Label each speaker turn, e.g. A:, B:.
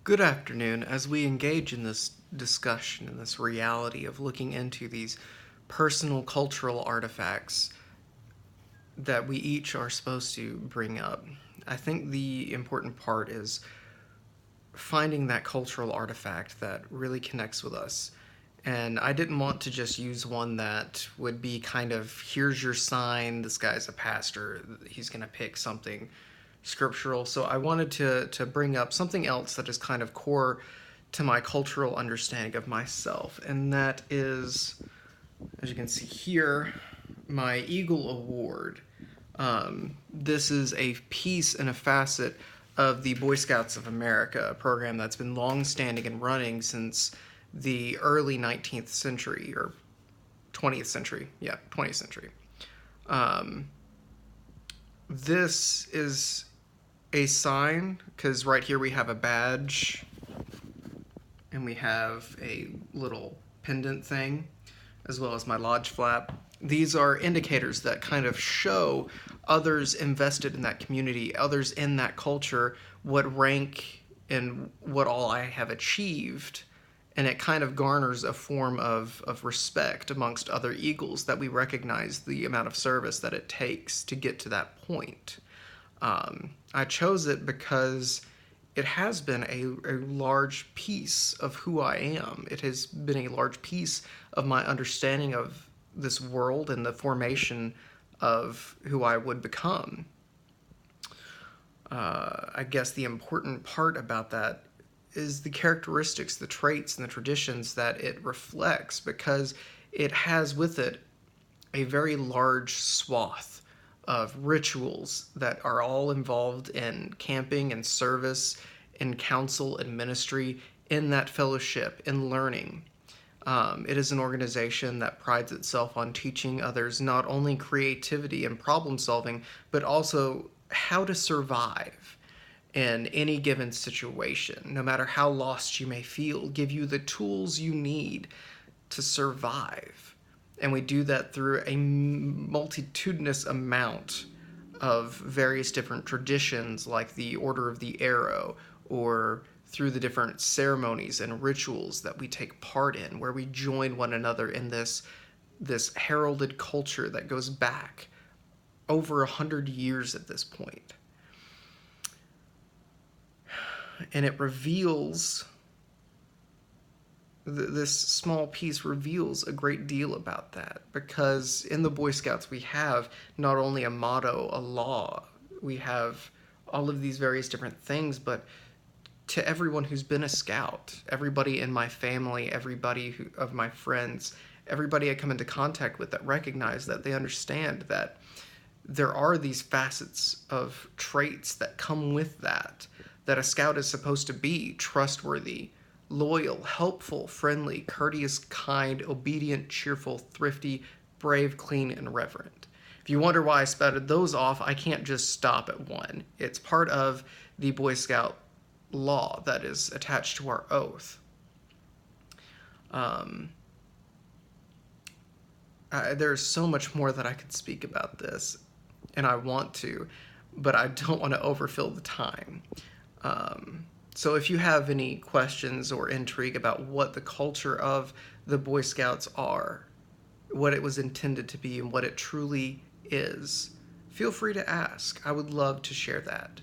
A: Good afternoon. As we engage in this discussion and this reality of looking into these personal cultural artifacts that we each are supposed to bring up, I think the important part is finding that cultural artifact that really connects with us. And I didn't want to just use one that would be kind of, here's your sign, this guy's a pastor, he's going to pick something scriptural. So I wanted to bring up something else that is kind of core to my cultural understanding of myself. And that is, as you can see here, my Eagle Award. This is a piece and a facet of the Boy Scouts of America, a program that's been long-standing and running since the early 19th century, or 20th century. Yeah, 20th century. This is a sign, because right here we have a badge, and we have a little pendant thing, as well as my lodge flap. These are indicators that kind of show others invested in that community, others in that culture, what rank and what all I have achieved. And it kind of garners a form of respect amongst other Eagles, that we recognize the amount of service that it takes to get to that point. I chose it because it has been a large piece of who I am. It has been a large piece of my understanding of this world and the formation of who I would become. I guess the important part about that is the characteristics, the traits, and the traditions that it reflects, because it has with it a very large swath of rituals that are all involved in camping and service, in counsel and ministry, in that fellowship, in learning. It is an organization that prides itself on teaching others not only creativity and problem solving, but also how to survive in any given situation, no matter how lost you may feel, give you the tools you need to survive. And we do that through a multitudinous amount of various different traditions, like the Order of the Arrow, or through the different ceremonies and rituals that we take part in, where we join one another in this heralded culture that goes back over 100 years at this point. And it reveals, this small piece reveals a great deal about that, because in the Boy Scouts we have not only a motto, a law, we have all of these various different things, but to everyone who's been a scout, everybody in my family, everybody of my friends, everybody I come into contact with, that recognize that, they understand that there are these facets of traits that come with that a scout is supposed to be: trustworthy, loyal, helpful, friendly, courteous, kind, obedient, cheerful, thrifty, brave, clean, and reverent. If you wonder why I spouted those off, I can't just stop at one. It's part of the Boy Scout law that is attached to our oath. There's so much more that I could speak about this, and I want to, but I don't want to overfill the time. So if you have any questions or intrigue about what the culture of the Boy Scouts are, what it was intended to be, and what it truly is, feel free to ask. I would love to share that.